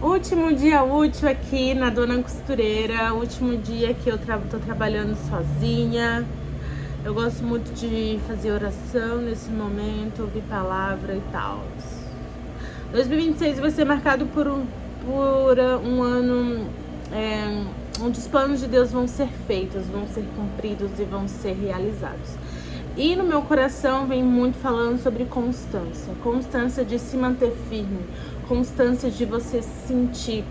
Último dia útil aqui na Dona Costureira, último dia que eu tô trabalhando sozinha. Eu gosto muito de fazer oração nesse momento, ouvir palavra e tal. 2026 vai ser marcado por um ano onde os planos de Deus vão ser feitos, vão ser cumpridos e vão ser realizados. E no meu coração vem muito falando sobre constância. Constância de se manter firme. Constância de você se sentir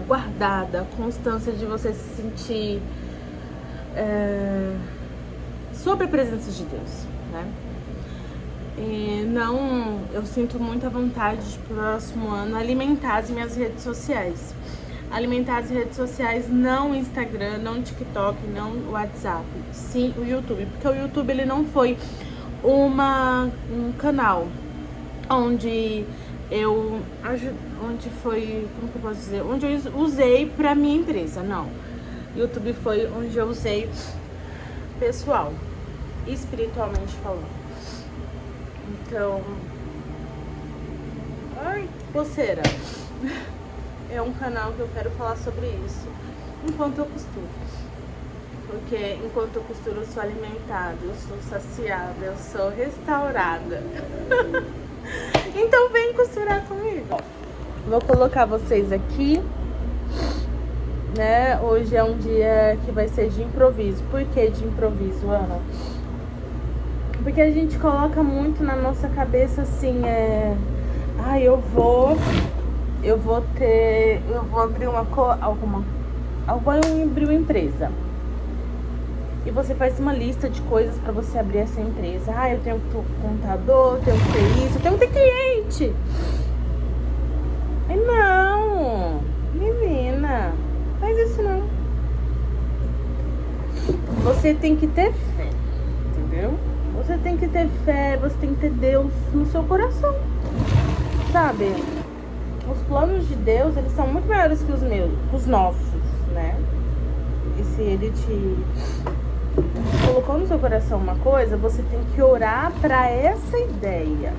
guardada. Constância de você se sentir sob a presença de Deus, né? E eu sinto muita vontade de, pro próximo ano, alimentar as minhas redes sociais. Alimentar as redes sociais, não o Instagram, não o TikTok, não o WhatsApp, sim o YouTube. Porque o YouTube, ele não foi um canal onde onde eu usei pra minha empresa, não. YouTube foi onde eu usei pessoal, espiritualmente falando. Então, coceira. É um canal que eu quero falar sobre isso enquanto eu costuro. Porque enquanto eu costuro, eu sou alimentada, eu sou saciada, eu sou restaurada. Então vem costurar comigo. Vou colocar vocês aqui, né? Hoje é um dia que vai ser de improviso. Por que de improviso, Ana? Porque a gente coloca muito na nossa cabeça assim, eu vou abrir uma empresa. E você faz uma lista de coisas para você abrir essa empresa. Eu tenho que ter contador, tenho que ter isso, eu tenho que ter cliente. Não, menina, faz isso não. Você tem que ter fé, entendeu? Você tem que ter fé, você tem que ter Deus no seu coração, sabe? Os planos de Deus, eles são muito maiores que os nossos, né? E se Ele te colocou no seu coração uma coisa, você tem que orar pra essa ideia.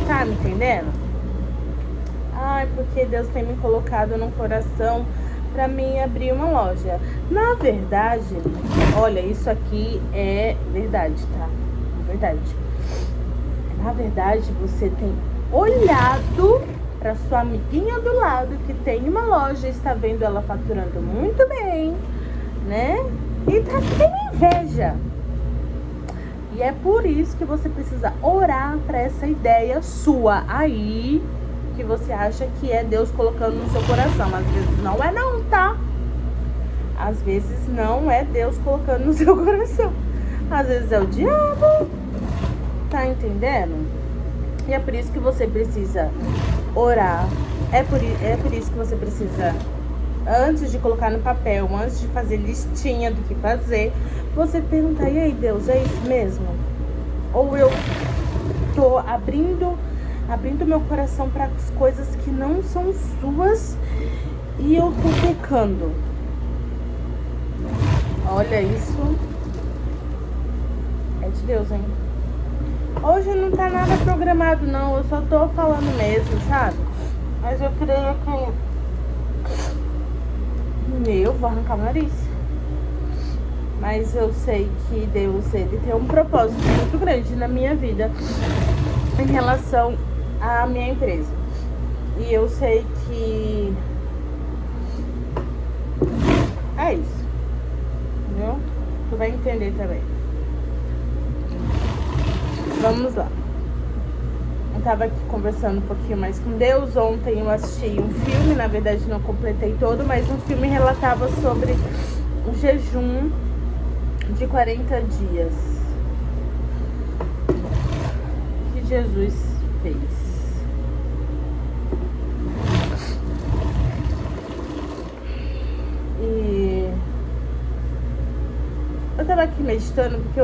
Tá me entendendo? Porque Deus tem me colocado no coração pra mim abrir uma loja. Na verdade, olha, isso aqui é verdade, tá? Verdade. Na verdade, você tem olhado para sua amiguinha do lado que tem uma loja, está vendo ela faturando muito bem, né? E tá tendo inveja. E é por isso que você precisa orar para essa ideia sua aí, que você acha que é Deus colocando no seu coração. Às vezes não é não, tá? Às vezes não é Deus colocando no seu coração. Às vezes é o diabo. Tá entendendo? E é por isso que você precisa orar. É por isso que você precisa, antes de colocar no papel, antes de fazer listinha do que fazer, você perguntar: e aí, Deus, é isso mesmo? Ou eu tô abrindo meu coração para as coisas que não são suas e eu tô pecando? Olha, isso é de Deus, hein? Hoje não tá nada programado, não. Eu só tô falando mesmo, sabe? Mas eu creio que eu vou arrancar o nariz. Mas eu sei que Deus, Ele tem um propósito muito grande na minha vida em relação à minha empresa. E eu sei que é isso. Entendeu? Tu vai entender também. Vamos lá. Eu tava aqui conversando um pouquinho mais com Deus. Ontem eu assisti um filme, na verdade não completei todo, mas um filme relatava sobre um jejum de 40 dias que Jesus fez. E eu tava aqui meditando porque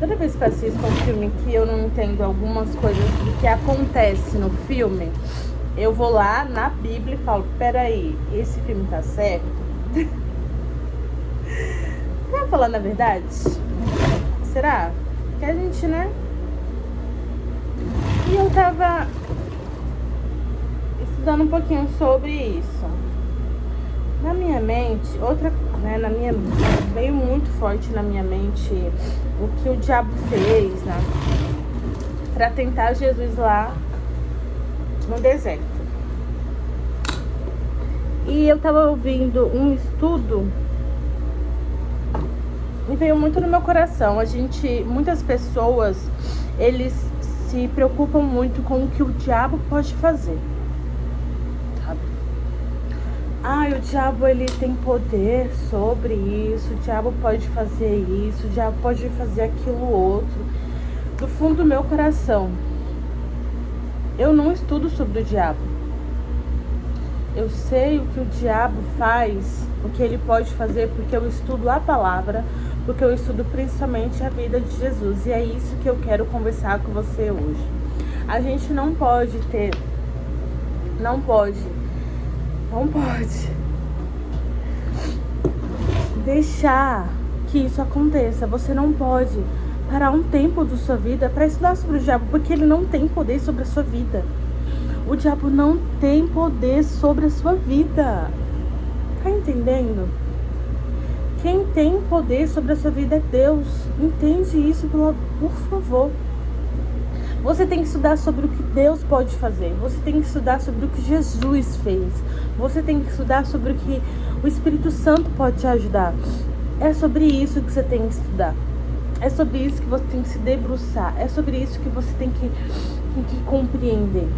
toda vez que eu assisto um filme que eu não entendo algumas coisas do que acontece no filme, eu vou lá na Bíblia e falo: peraí, esse filme tá certo? Tá falando a verdade? Será? Que a gente, né? E eu tava... Esse estudando um pouquinho sobre isso. Na minha mente, veio muito forte na minha mente o que o diabo fez, né? Pra tentar Jesus lá no deserto. E eu tava ouvindo um estudo e veio muito no meu coração. Muitas pessoas, eles se preocupam muito com o que o diabo pode fazer. O diabo, ele tem poder sobre isso, o diabo pode fazer isso, o diabo pode fazer aquilo outro. Do fundo do meu coração, eu não estudo sobre o diabo. Eu sei o que o diabo faz, o que ele pode fazer, porque eu estudo a palavra, porque eu estudo principalmente a vida de Jesus. E é isso que eu quero conversar com você hoje. A gente não pode deixar que isso aconteça. Você não pode parar um tempo da sua vida para estudar sobre o diabo, porque ele não tem poder sobre a sua vida. O diabo não tem poder sobre a sua vida. Tá entendendo? Quem tem poder sobre a sua vida é Deus. Entende isso, por favor. Você tem que estudar sobre o que Deus pode fazer. Você tem que estudar sobre o que Jesus fez. Você tem que estudar sobre o que o Espírito Santo pode te ajudar. É sobre isso que você tem que estudar. É sobre isso que você tem que se debruçar. É sobre isso que você tem que compreender.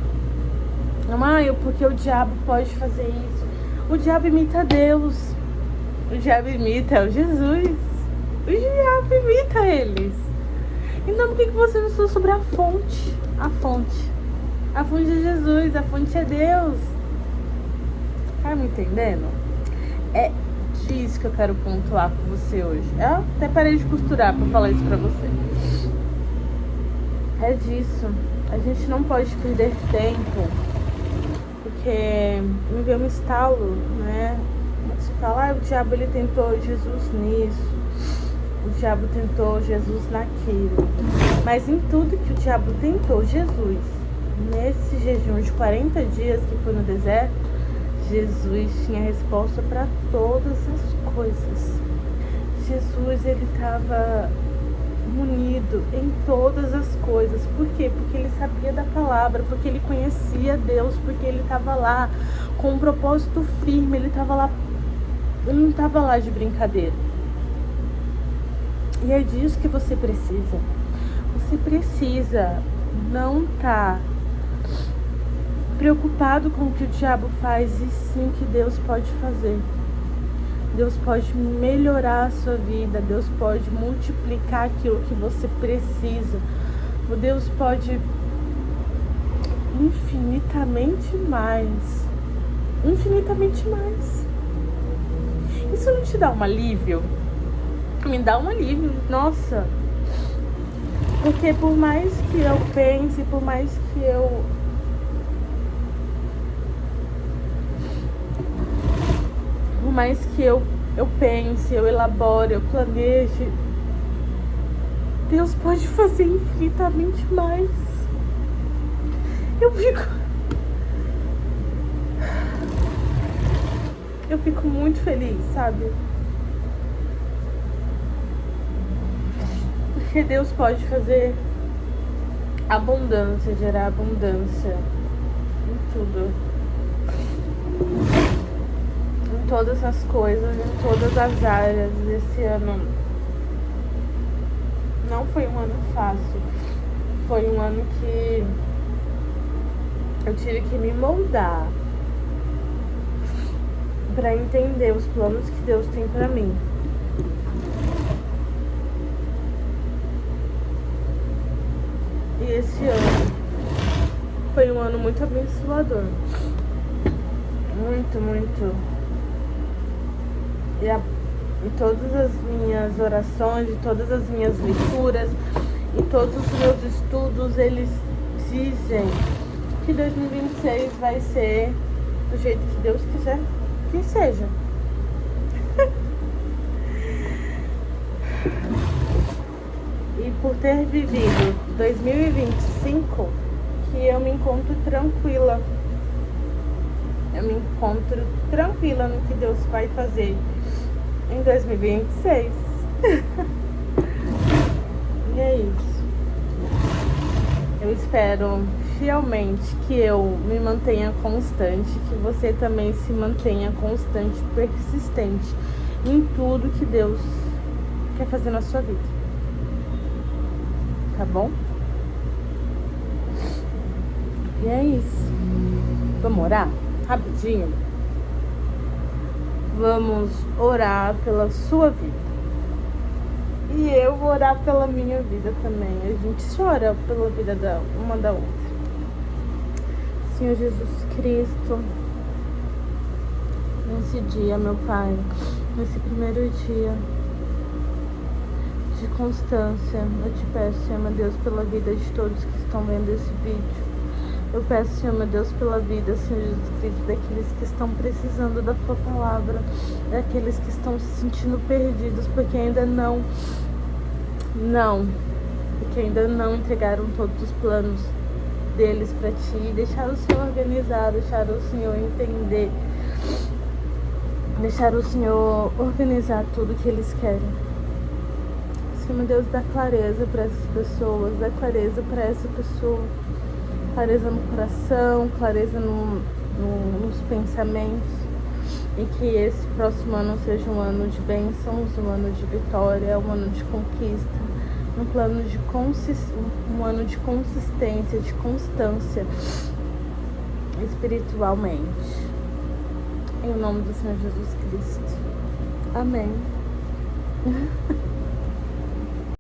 Não, porque o diabo pode fazer isso. O diabo imita Deus. O diabo imita o Jesus. O diabo imita eles. Então por que você não estuda sobre a fonte? A fonte é Jesus, a fonte é Deus. Tá me entendendo? É disso que eu quero pontuar com você hoje. Eu até parei de costurar pra falar isso pra você. É disso. A gente não pode perder tempo. Porque me veio um estalo, né? Você fala, o diabo ele tentou Jesus nisso. O diabo tentou Jesus naquilo. Mas em tudo que o diabo tentou Jesus, nesse jejum de 40 dias que foi no deserto, Jesus tinha resposta para todas as coisas. Jesus, ele estava munido em todas as coisas. Por quê? Porque ele sabia da palavra, porque ele conhecia Deus, porque ele estava lá com um propósito firme, ele não estava lá de brincadeira. E é disso que você precisa. Você precisa não estar preocupado com o que o diabo faz, e sim o que Deus pode fazer. Deus pode melhorar a sua vida. Deus pode multiplicar aquilo que você precisa. O Deus pode infinitamente mais. Infinitamente mais. Isso não te dá um alívio? Me dá um alívio, nossa. Porque por mais que eu pense, por mais que eu pense, eu elabore, eu planeje, Deus pode fazer infinitamente mais. Eu fico muito feliz, sabe? Porque Deus pode fazer abundância, gerar abundância em tudo. Em todas as coisas, em todas as áreas. Esse ano não foi um ano fácil. Foi um ano que eu tive que me moldar pra entender os planos que Deus tem pra mim. E esse ano foi um ano muito abençoador. Muito, muito. E todas as minhas orações, e todas as minhas leituras, e todos os meus estudos, eles dizem que 2026 vai ser do jeito que Deus quiser que seja. E por ter vivido 2025, que eu me encontro tranquila. eu me encontro tranquila no que Deus vai fazer em 2026. E é isso. Eu espero fielmente que eu me mantenha constante, que você também se mantenha constante, persistente em tudo que Deus quer fazer na sua vida. Tá bom? E é isso. Vamos orar? Rapidinho. Vamos orar pela sua vida. E eu vou orar pela minha vida também. A gente chora pela vida uma da outra. Senhor Jesus Cristo, nesse dia, meu Pai, nesse primeiro dia de constância, eu te peço, Senhor, meu Deus, pela vida de todos que estão vendo esse vídeo. Eu peço, Senhor, meu Deus, pela vida, Senhor Jesus Cristo, daqueles que estão precisando da Tua palavra, daqueles que estão se sentindo perdidos, porque ainda não entregaram todos os planos deles para Ti, deixaram o Senhor organizar, deixaram o Senhor entender, deixaram o Senhor organizar tudo que eles querem. Senhor, meu Deus, dá clareza para essas pessoas, dá clareza para essa pessoa, clareza no coração, clareza nos pensamentos, e que esse próximo ano seja um ano de bênçãos, um ano de vitória, um ano de conquista, um ano de consistência, de constância espiritualmente. Em nome do Senhor Jesus Cristo. Amém.